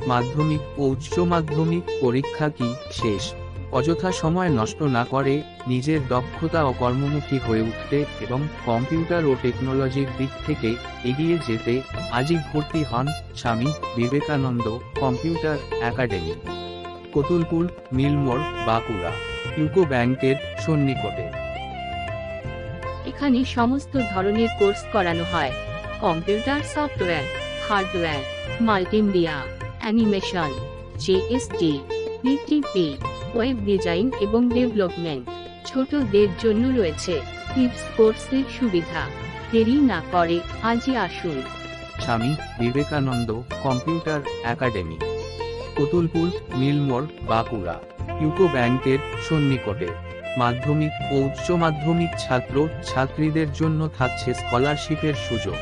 মাধ্যমিক ও উচ্চ মাধ্যমিক পরীক্ষা কি শেষ? অযথা সময় নষ্ট না করে নিজের দক্ষতা ও কর্মমুখী হয়ে উঠতে এবং কম্পিউটার ও টেকনোলজির দিক থেকে এগিয়ে যেতে আজই ভর্তি হন Swami Vivekananda computer academy, Kotulpur, Milmor, Bankura, UCO ব্যাংকের সন্নিকটে। এখানে সমস্ত ধরনের কোর্স করানো হয়। Computer software, hardware, multimedia, animation, GST, PTP, web design এবং ডেভেলপমেন্ট। ছোটদের জন্য রয়েছে টিপস কোর্সের সুবিধা। দেরি না করে আজই আসুন। Swami Vivekananda computer academy, Kotulpur, Milmor, Bankura, UCO ব্যাংকের সন্নিকটে। মাধ্যমিক ও উচ্চ মাধ্যমিক ছাত্র ছাত্রীদের জন্য থাকছে স্কলারশিপের সুযোগ।